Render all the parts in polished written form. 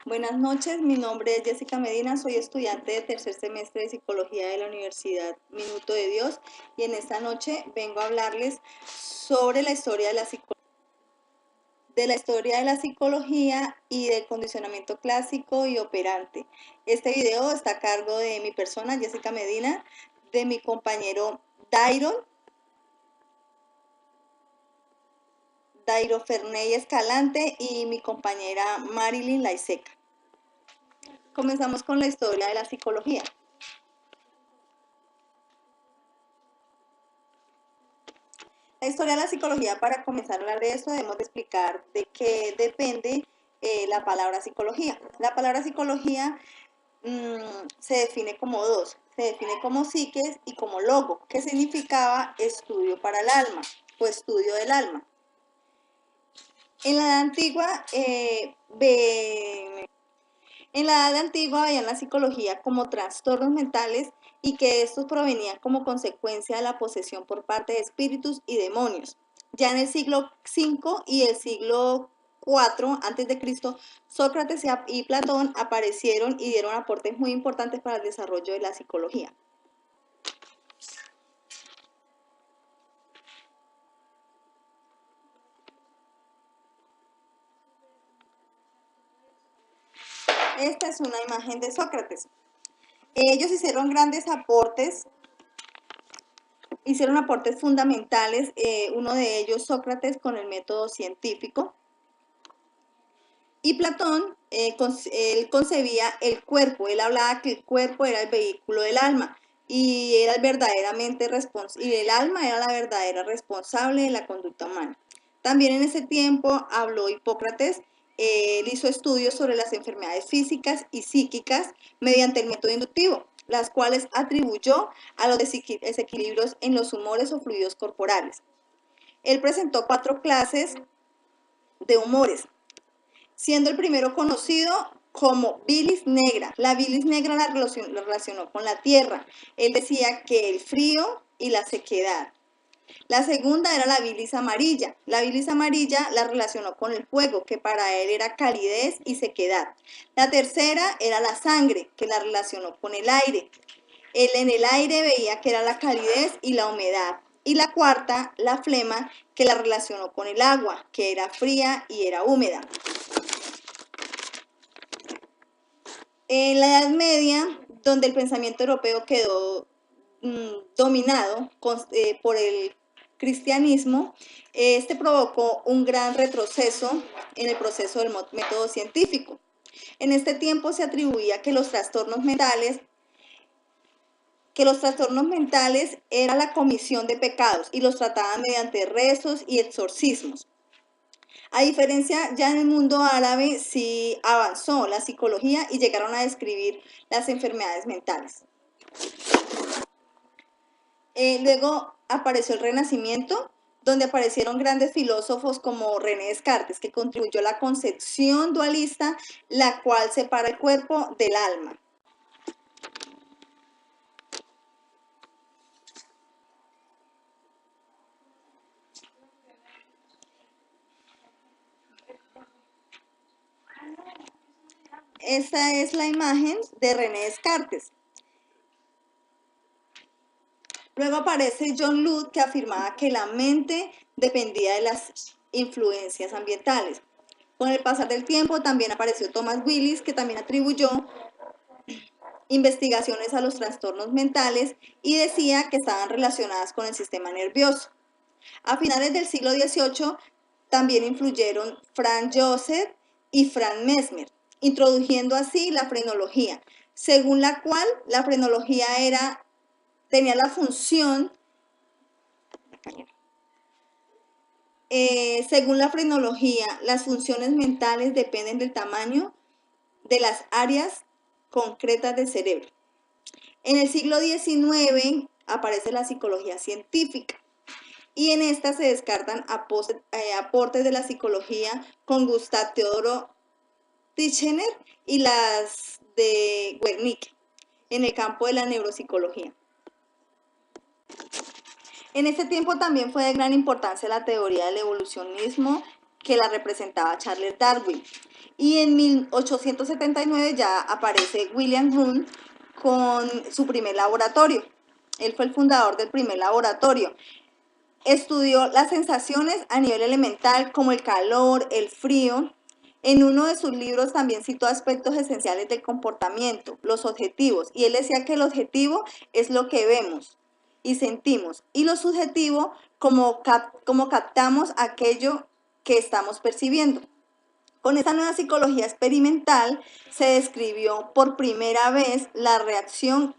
Buenas noches, mi nombre es Jessica Medina, soy estudiante de tercer semestre de Psicología de la Universidad Minuto de Dios y en esta noche vengo a hablarles sobre la historia de la psicología y del condicionamiento clásico y operante. Este video está a cargo de mi persona, Jessica Medina, de mi compañero Dairo Ferney Escalante y mi compañera Marilyn Laiseca. Comenzamos con la historia de la psicología. La historia de la psicología, para comenzar a hablar de esto, debemos de explicar de qué depende la palabra psicología. La palabra psicología se define como dos. Se define como psiques y como logo, que significaba estudio para el alma o estudio del alma. En la Edad Antigua, veían la psicología como trastornos mentales y que estos provenían como consecuencia de la posesión por parte de espíritus y demonios. Ya en el siglo V y el siglo IV a.C., Sócrates y Platón aparecieron y dieron aportes muy importantes para el desarrollo de la psicología. Esta es una imagen de Sócrates. Ellos hicieron aportes fundamentales, uno de ellos Sócrates con el método científico, y Platón, él concebía el cuerpo, él hablaba que el cuerpo era el vehículo del alma, y el alma era la verdadera responsable de la conducta humana. También en ese tiempo habló Hipócrates. Él hizo estudios sobre las enfermedades físicas y psíquicas mediante el método inductivo, las cuales atribuyó a los desequilibrios en los humores o fluidos corporales. Él presentó 4 clases de humores, siendo el primero conocido como bilis negra. La bilis negra la relacionó con la tierra. Él decía que el frío y la sequedad. La segunda era la bilis amarilla. La bilis amarilla la relacionó con el fuego, que para él era calidez y sequedad. La tercera era la sangre, que la relacionó con el aire. Él en el aire veía que era la calidez y la humedad. Y la cuarta, la flema, que la relacionó con el agua, que era fría y era húmeda. En la Edad Media, donde el pensamiento europeo quedó dominado por el cristianismo, este provocó un gran retroceso en el proceso del método científico. En este tiempo se atribuía que los trastornos mentales era la comisión de pecados y los trataban mediante rezos y exorcismos. A diferencia, ya en el mundo árabe sí avanzó la psicología y llegaron a describir las enfermedades mentales. Luego apareció el Renacimiento, donde aparecieron grandes filósofos como René Descartes, que contribuyó a la concepción dualista, la cual separa el cuerpo del alma. Esta es la imagen de René Descartes. Luego aparece John Locke, que afirmaba que la mente dependía de las influencias ambientales. Con el pasar del tiempo también apareció Thomas Willis, que también atribuyó investigaciones a los trastornos mentales y decía que estaban relacionadas con el sistema nervioso. A finales del siglo XVIII también influyeron Franz Joseph y Franz Mesmer, introduciendo así la frenología, según la cual la frenología tenía la función, según la frenología, las funciones mentales dependen del tamaño de las áreas concretas del cerebro. En el siglo XIX aparece la psicología científica y en esta se descartan aportes de la psicología con Gustav Theodor Titchener y las de Wernicke en el campo de la neuropsicología. En este tiempo también fue de gran importancia la teoría del evolucionismo, que la representaba Charles Darwin. Y en 1879 ya aparece William Wundt con su primer laboratorio. Él fue el fundador del primer laboratorio. Estudió las sensaciones a nivel elemental como el calor, el frío. En uno de sus libros también citó aspectos esenciales del comportamiento, los objetivos. Y él decía que el objetivo es lo que vemos y sentimos. Y lo subjetivo como captamos aquello que estamos percibiendo. Con esta nueva psicología experimental se describió por primera vez la reacción,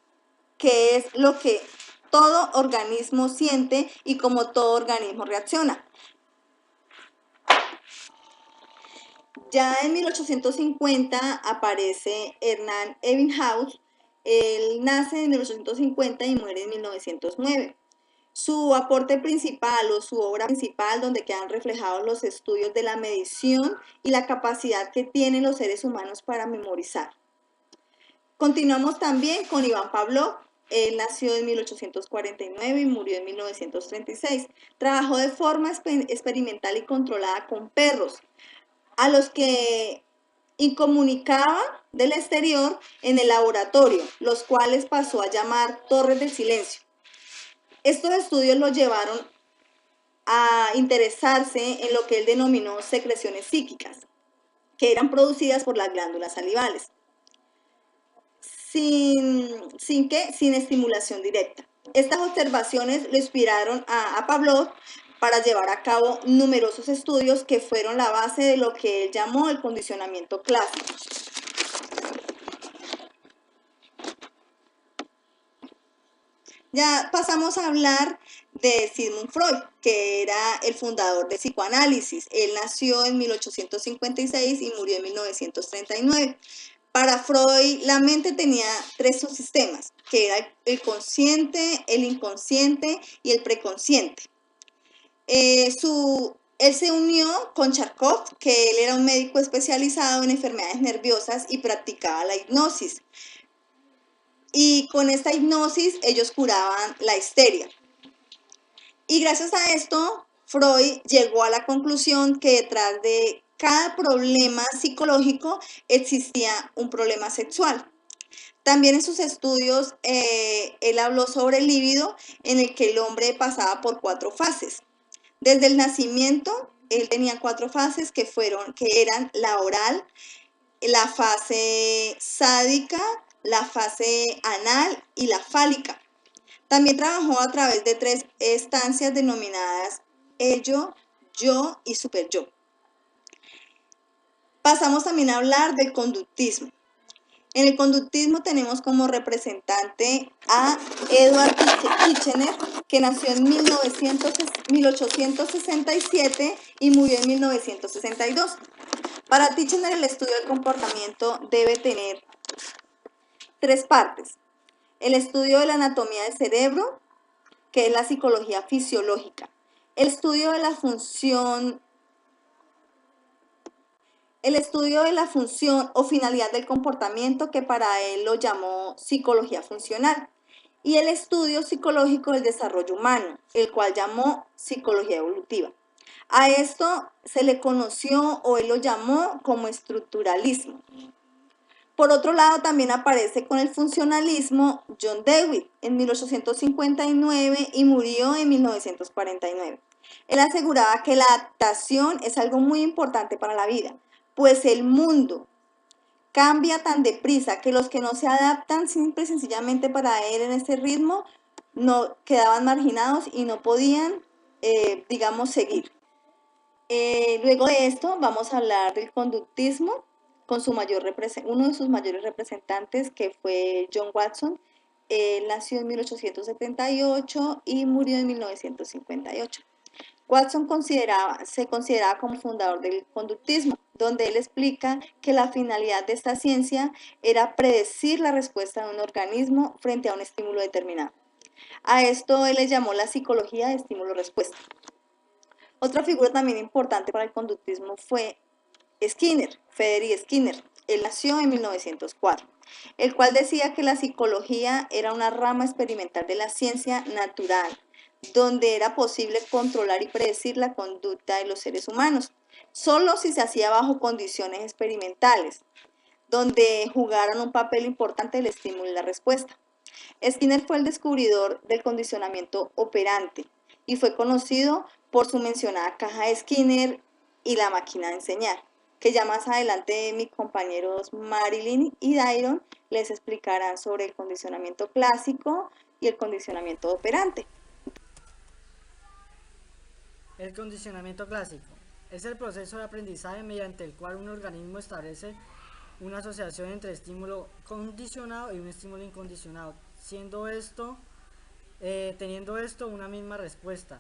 que es lo que todo organismo siente y cómo todo organismo reacciona. Ya en 1850 aparece Hernán Ebbinghaus. Él nace en 1850 y muere en 1909. Su aporte principal o su obra principal, donde quedan reflejados los estudios de la medición y la capacidad que tienen los seres humanos para memorizar. Continuamos también con Iván Pavlov. Él nació en 1849 y murió en 1936. Trabajó de forma experimental y controlada con perros, a los que incomunicaba del exterior en el laboratorio, los cuales pasó a llamar torres del silencio. Estos estudios lo llevaron a interesarse en lo que él denominó secreciones psíquicas, que eran producidas por las glándulas salivales, sin estimulación directa. Estas observaciones le inspiraron a Pavlov para llevar a cabo numerosos estudios que fueron la base de lo que él llamó el condicionamiento clásico. Ya pasamos a hablar de Sigmund Freud, que era el fundador del psicoanálisis. Él nació en 1856 y murió en 1939. Para Freud, la mente tenía tres subsistemas, que era el consciente, el inconsciente y el preconsciente. Él se unió con Charcot, que él era un médico especializado en enfermedades nerviosas y practicaba la hipnosis. Y con esta hipnosis ellos curaban la histeria. Y gracias a esto, Freud llegó a la conclusión que detrás de cada problema psicológico existía un problema sexual. También en sus estudios, él habló sobre el líbido, en el que el hombre pasaba por 4 fases. Desde el nacimiento, él tenía 4 fases que eran la oral, la fase sádica, la fase anal y la fálica. También trabajó a través de 3 estancias denominadas ello, yo y superyo. Pasamos también a hablar del conductismo. En el conductismo tenemos como representante a Edward Titchener, que nació en 1867 y murió en 1962. Para Titchener, el estudio del comportamiento debe tener 3 partes. El estudio de la anatomía del cerebro, que es la psicología fisiológica. El estudio de la función o finalidad del comportamiento, que para él lo llamó psicología funcional. Y el estudio psicológico del desarrollo humano, el cual llamó psicología evolutiva. A esto se le conoció o él lo llamó como estructuralismo. Por otro lado, también aparece con el funcionalismo John Dewey en 1859 y murió en 1949. Él aseguraba que la adaptación es algo muy importante para la vida, pues el mundo cambia tan deprisa que los que no se adaptan simple y sencillamente para él en este ritmo no quedaban marginados y no podían, seguir. Luego de esto vamos a hablar del conductismo con uno de sus mayores representantes, que fue John Watson. Él nació en 1878 y murió en 1958. Watson se consideraba como fundador del conductismo, donde él explica que la finalidad de esta ciencia era predecir la respuesta de un organismo frente a un estímulo determinado. A esto él le llamó la psicología de estímulo-respuesta. Otra figura también importante para el conductismo fue Skinner, Frederick Skinner. Él nació en 1904, el cual decía que la psicología era una rama experimental de la ciencia natural, donde era posible controlar y predecir la conducta de los seres humanos. solo si se hacía bajo condiciones experimentales, donde jugaron un papel importante el estímulo y la respuesta. Skinner fue el descubridor del condicionamiento operante y fue conocido por su mencionada caja de Skinner y la máquina de enseñar, que ya más adelante mis compañeros Marilyn y Dairon les explicarán sobre el condicionamiento clásico y el condicionamiento operante. El condicionamiento clásico es el proceso de aprendizaje mediante el cual un organismo establece una asociación entre estímulo condicionado y un estímulo incondicionado, teniendo esto una misma respuesta.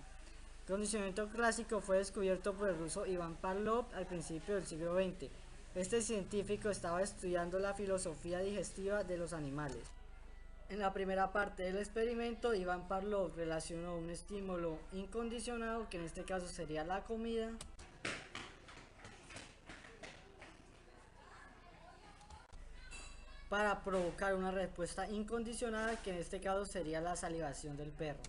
El condicionamiento clásico fue descubierto por el ruso Iván Pavlov al principio del siglo XX. Este científico estaba estudiando la filosofía digestiva de los animales. En la primera parte del experimento, Iván Pavlov relacionó un estímulo incondicionado, que en este caso sería la comida, para provocar una respuesta incondicionada, que en este caso sería la salivación del perro.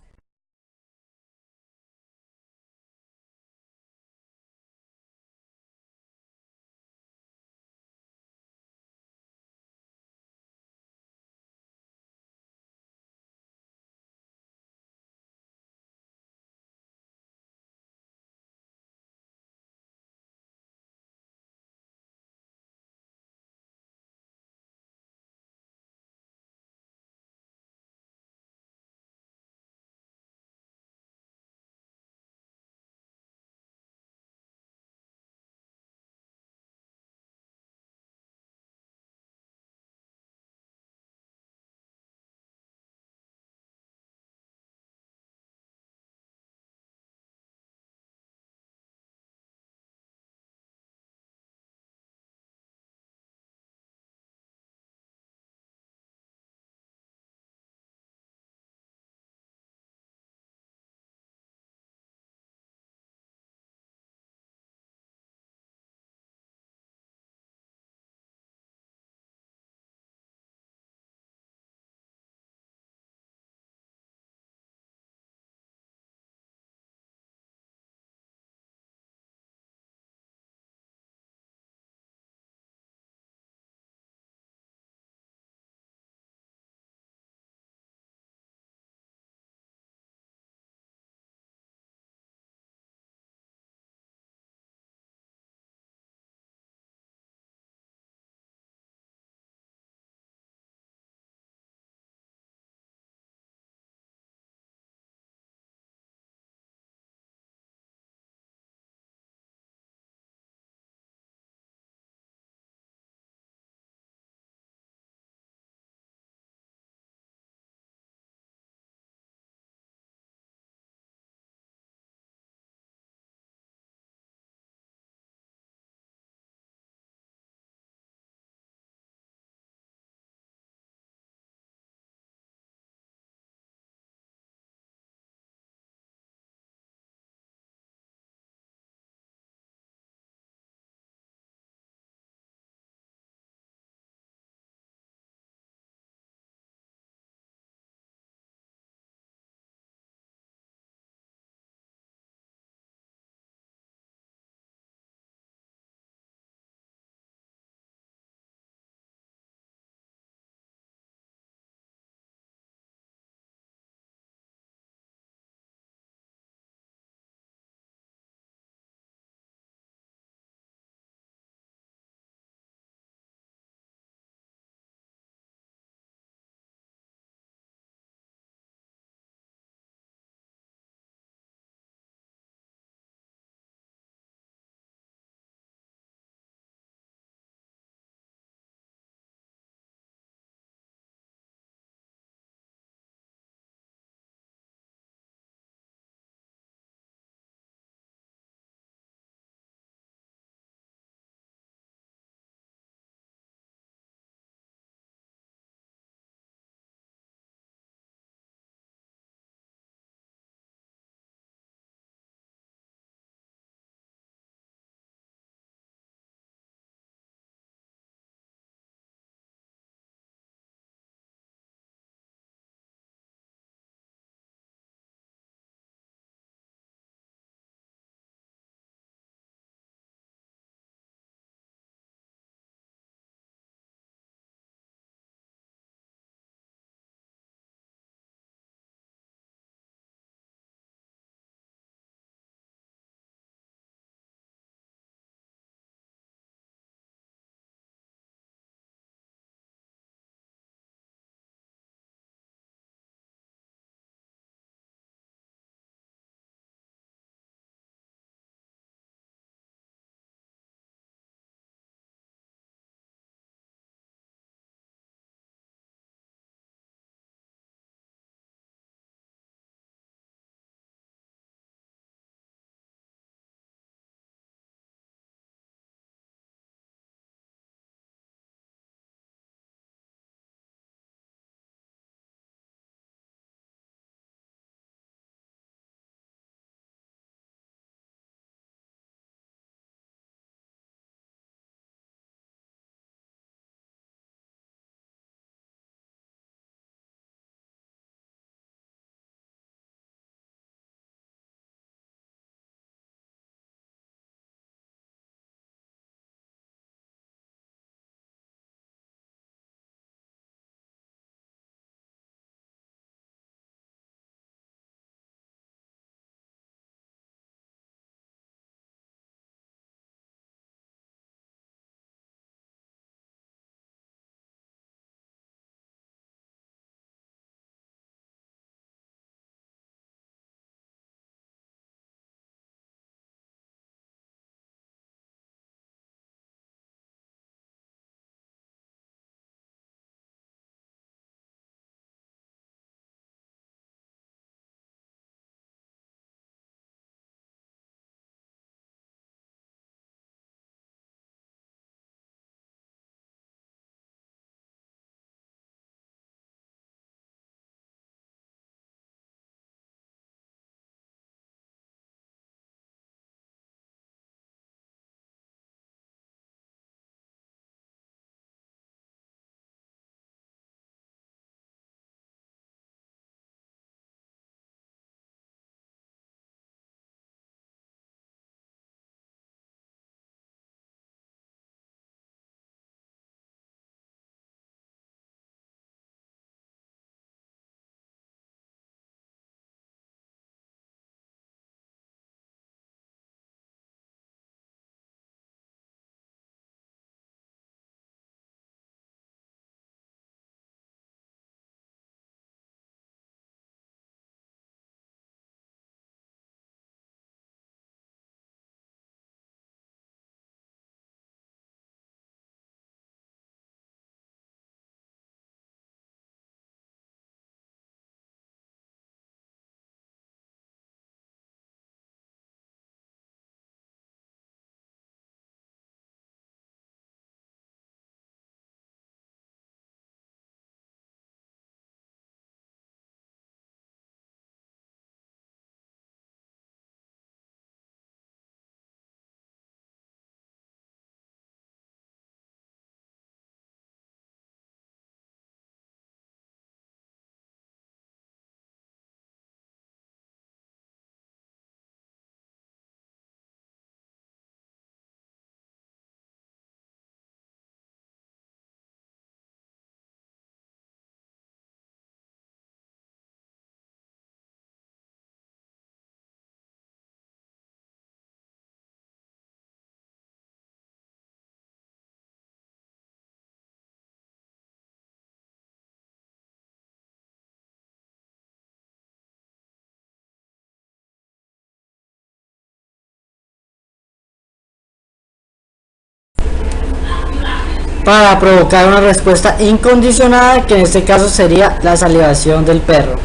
para provocar una respuesta incondicionada, que en este caso sería la salivación del perro,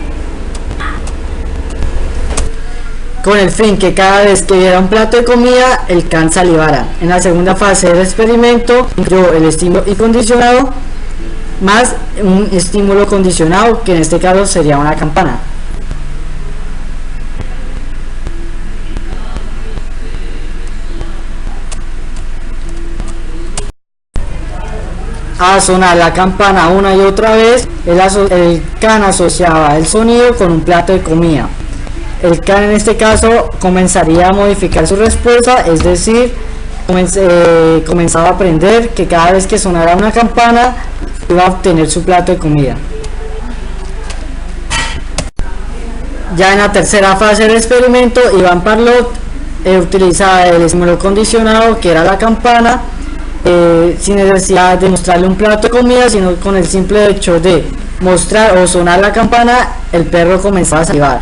con el fin que cada vez que viera un plato de comida el can salivara. En la segunda fase del experimento incluyó el estímulo incondicionado más un estímulo condicionado, que en este caso sería una campana. A sonar la campana una y otra vez, el can asociaba el sonido con un plato de comida. El can en este caso comenzaría a modificar su respuesta, es decir, comenzaba a aprender que cada vez que sonara una campana iba a obtener su plato de comida. Ya en la tercera fase del experimento, Iván Pavlov utilizaba el estímulo condicionado, que era la campana, sin necesidad de mostrarle un plato de comida, sino con el simple hecho de mostrar o sonar la campana, el perro comenzaba a salivar.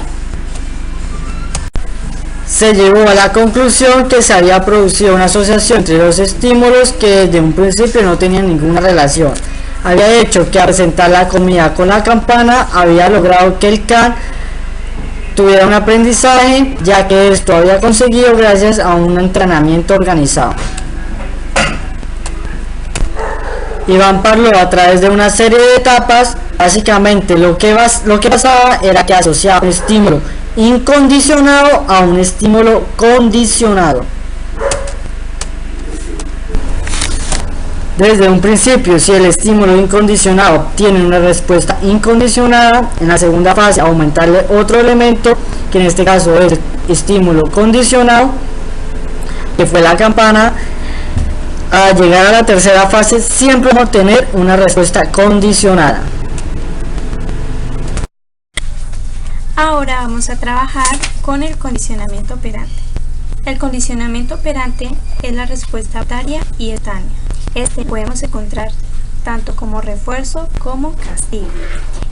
Se llegó a la conclusión que se había producido una asociación entre los estímulos que desde un principio no tenían ninguna relación. Había hecho que al presentar la comida con la campana había logrado que el can tuviera un aprendizaje, ya que esto había conseguido gracias a un entrenamiento organizado. Iván Pavlov, a través de una serie de etapas, básicamente lo que pasaba era que asociaba un estímulo incondicionado a un estímulo condicionado. Desde un principio, si el estímulo incondicionado obtiene una respuesta incondicionada, en la segunda fase aumentarle otro elemento, que en este caso es el estímulo condicionado, que fue la campana. A llegar a la tercera fase siempre vamos a tener una respuesta condicionada. Ahora vamos a trabajar con el condicionamiento operante. El condicionamiento operante es la respuesta voluntaria y espontánea. Este podemos encontrar tanto como refuerzo como castigo.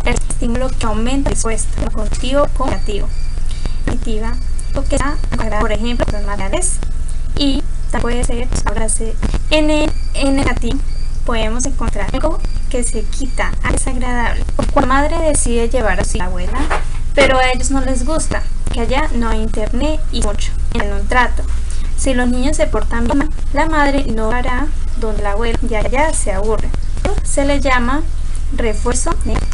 El estímulo que aumenta la respuesta, positivo como negativo. Positiva, lo que da, por ejemplo, los materiales, y puede ser abrace. En el negativo podemos encontrar algo que se quita, algo desagradable. Cuando la madre decide llevar a su abuela, pero a ellos no les gusta, que allá no hay internet y mucho en un trato. Si los niños se portan bien, la madre no hará donde la abuela y allá se aburre. Se le llama refuerzo negativo.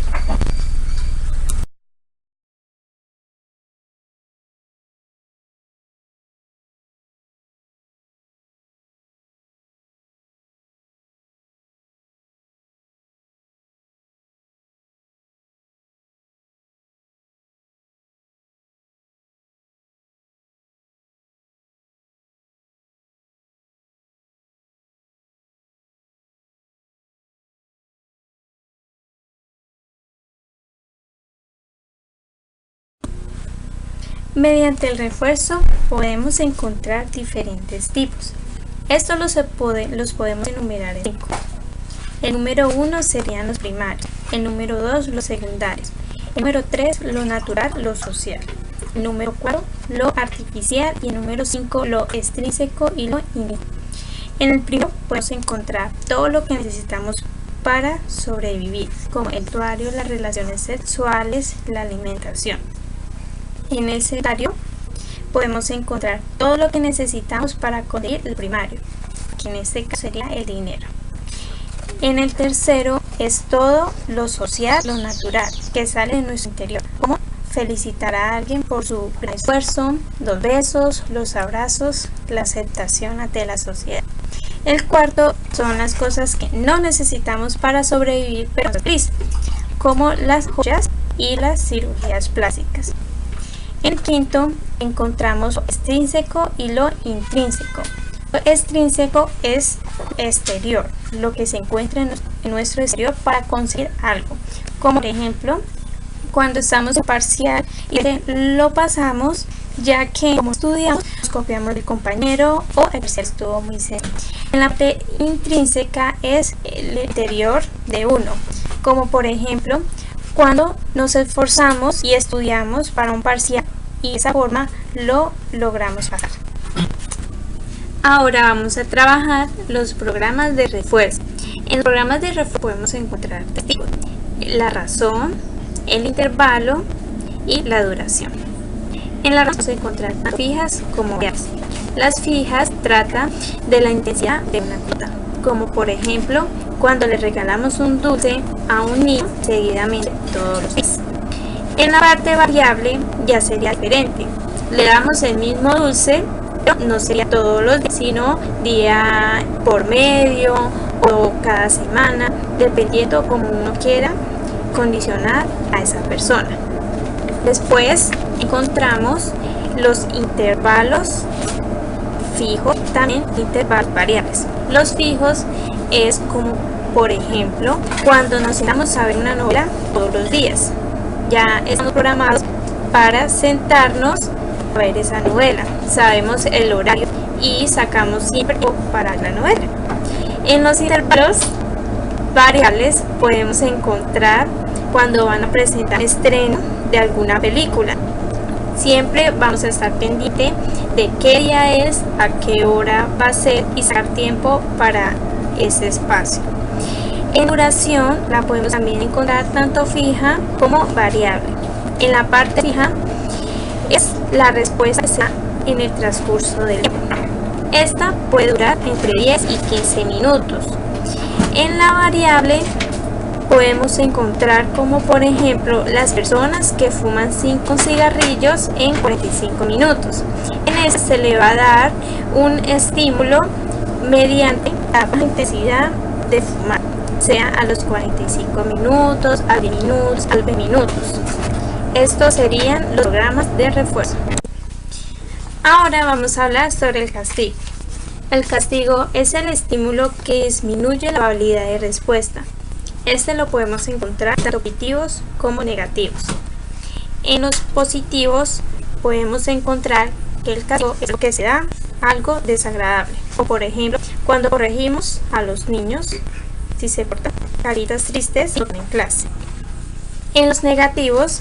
Mediante el refuerzo podemos encontrar diferentes tipos. Estos los podemos enumerar en 5. El número 1 serían los primarios, el número 2 los secundarios, el número 3 lo natural, lo social, el número 4 lo artificial y el número 5 lo extrínseco y lo intrínseco. En el primero podemos encontrar todo lo que necesitamos para sobrevivir, como el vestuario, las relaciones sexuales, la alimentación. En el secundario podemos encontrar todo lo que necesitamos para conseguir el primario, que en este caso sería el dinero. En el tercero es todo lo social, lo natural, que sale de nuestro interior, como felicitar a alguien por su gran esfuerzo, los besos, los abrazos, la aceptación ante la sociedad. El cuarto son las cosas que no necesitamos para sobrevivir, pero feliz, como las joyas y las cirugías plásticas. En el quinto encontramos lo extrínseco y lo intrínseco. Lo extrínseco es exterior, lo que se encuentra en nuestro exterior para conseguir algo, como por ejemplo cuando estamos en parcial y lo pasamos, ya que como estudiamos nos copiamos del compañero o el parcial estuvo muy sencillo. En la parte intrínseca es el interior de uno, como por ejemplo cuando nos esforzamos y estudiamos para un parcial y de esa forma lo logramos pasar. Ahora vamos a trabajar los programas de refuerzo. En los programas de refuerzo podemos encontrar tres tipos: la razón, el intervalo y la duración. En la razón se encuentran tanto fijas como variables. Las fijas tratan de la intensidad de una conducta, como por ejemplo cuando le regalamos un dulce a un niño seguidamente todos los días. En la parte variable ya sería diferente. Le damos el mismo dulce, pero no sería todos los días, sino día por medio o cada semana, dependiendo como uno quiera condicionar a esa persona. Después encontramos los intervalos fijos, también intervalos variables. Los fijos es como, por ejemplo, cuando nos sentamos a ver una novela todos los días. Ya estamos programados para sentarnos a ver esa novela. Sabemos el horario y sacamos siempre para la novela. En los intervalos variables podemos encontrar cuando van a presentar estreno de alguna película. Siempre vamos a estar pendiente de qué día es, a qué hora va a ser y sacar tiempo para ese espacio. En duración la podemos también encontrar tanto fija como variable. En la parte fija es la respuesta que se da en el transcurso del tiempo. Esta puede durar entre 10 y 15 minutos. En la variable podemos encontrar como por ejemplo las personas que fuman 5 cigarrillos en 45 minutos. En este se le va a dar un estímulo mediante la baja intensidad de fumar, sea a los 45 minutos, a 10 minutos, a 20 minutos. Estos serían los programas de refuerzo. Ahora vamos a hablar sobre el castigo. El castigo es el estímulo que disminuye la probabilidad de respuesta. Este lo podemos encontrar tanto positivos como negativos. En los positivos podemos encontrar que el castigo es lo que se da algo desagradable. O por ejemplo, cuando corregimos a los niños si se portan caritas tristes en clase. En los negativos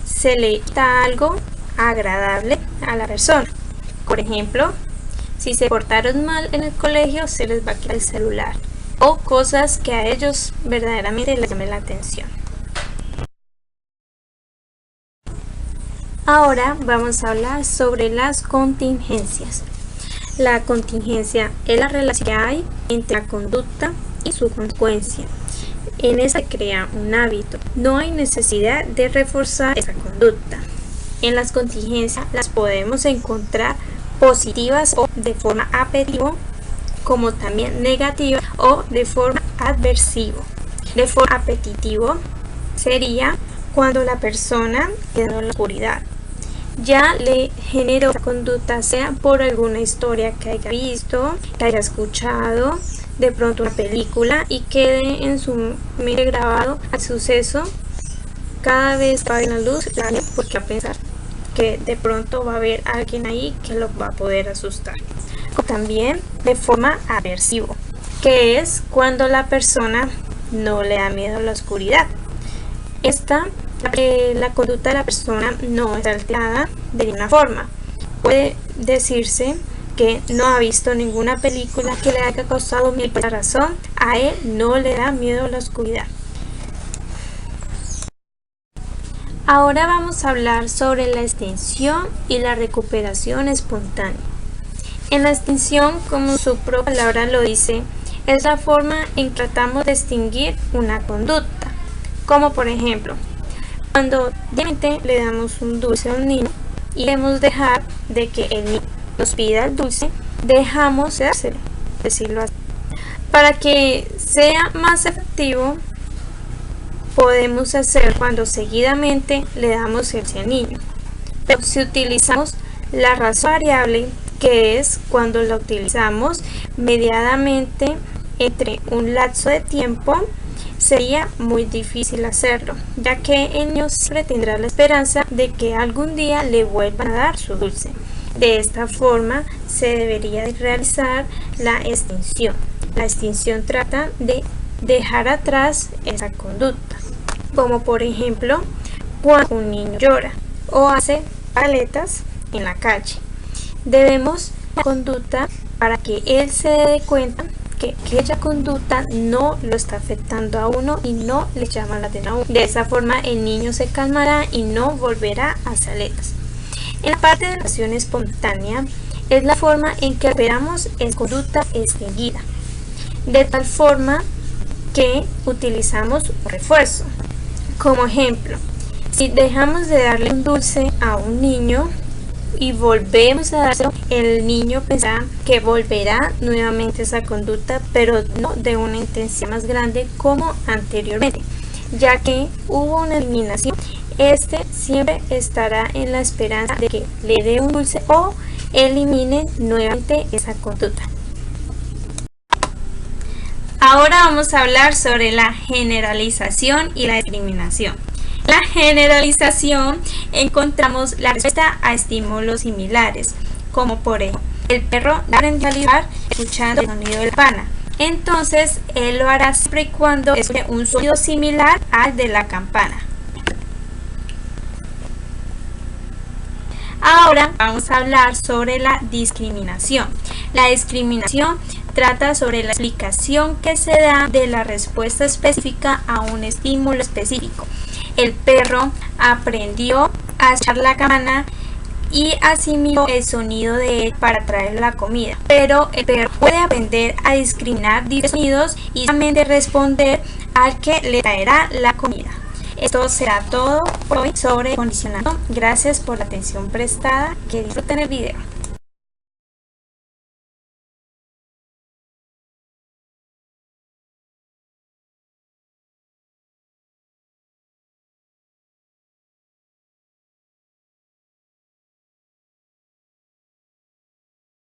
se le quita algo agradable a la persona. Por ejemplo, si se portaron mal en el colegio, se les va a quitar el celular o cosas que a ellos verdaderamente les llamen la atención. Ahora vamos a hablar sobre las contingencias. La contingencia es la relación que hay entre la conducta y su consecuencia. En esa se crea un hábito. No hay necesidad de reforzar esa conducta. En las contingencias las podemos encontrar positivas o de forma apetivo, como también negativa o de forma adversivo. De forma apetitivo sería cuando la persona queda en la oscuridad. Ya le generó la conducta, sea por alguna historia que haya visto, que haya escuchado, de pronto una película, y quede en su mente grabado al suceso. Cada vez va a ver la luz, porque va a pensar que de pronto va a haber alguien ahí que lo va a poder asustar. O también de forma aversivo, que es cuando la persona no le da miedo a la oscuridad. La conducta de la persona no es alterada de ninguna forma. Puede decirse que no ha visto ninguna película que le haya causado miedo. Por esa razón, a él no le da miedo a la oscuridad. Ahora vamos a hablar sobre la extinción y la recuperación espontánea. En la extinción, como su propia palabra lo dice, es la forma en que tratamos de extinguir una conducta. Como por ejemplo, cuando diariamente le damos un dulce a un niño y queremos dejar de que el niño nos pida el dulce, dejamos de dárselo, decirlo así. Para que sea más efectivo, podemos hacer cuando seguidamente le damos el al niño. Pero si utilizamos la razón variable, que es cuando la utilizamos mediadamente entre un lapso de tiempo, sería muy difícil hacerlo, ya que el niño siempre tendrá la esperanza de que algún día le vuelvan a dar su dulce. De esta forma se debería de realizar la extinción. La extinción trata de dejar atrás esa conducta, como por ejemplo cuando un niño llora o hace paletas en la calle. Debemos la conducta para que él se dé cuenta que aquella conducta no lo está afectando a uno y no le llama la atención a uno. De esa forma el niño se calmará y no volverá a hacer aletas. En la parte de la acción espontánea es la forma en que operamos en conducta seguida, de tal forma que utilizamos un refuerzo. Como ejemplo, si dejamos de darle un dulce a un niño y volvemos a dárselo, el niño pensará que volverá nuevamente esa conducta, pero no de una intensidad más grande como anteriormente, ya que hubo una eliminación. Este siempre estará en la esperanza de que le dé un dulce o elimine nuevamente esa conducta. Ahora vamos a hablar sobre la generalización y la discriminación. En la generalización encontramos la respuesta a estímulos similares, como por ejemplo, el perro aprendió a ladrar escuchando el sonido de la campana. Entonces, él lo hará siempre y cuando escuche un sonido similar al de la campana. Ahora vamos a hablar sobre la discriminación. La discriminación trata sobre la explicación que se da de la respuesta específica a un estímulo específico. El perro aprendió a escuchar la campana y asimiló el sonido de él para traer la comida. Pero el perro puede aprender a discriminar diversos sonidos y solamente responder al que le traerá la comida. Esto será todo por hoy sobre condicionamiento. Gracias por la atención prestada. Que disfruten el video.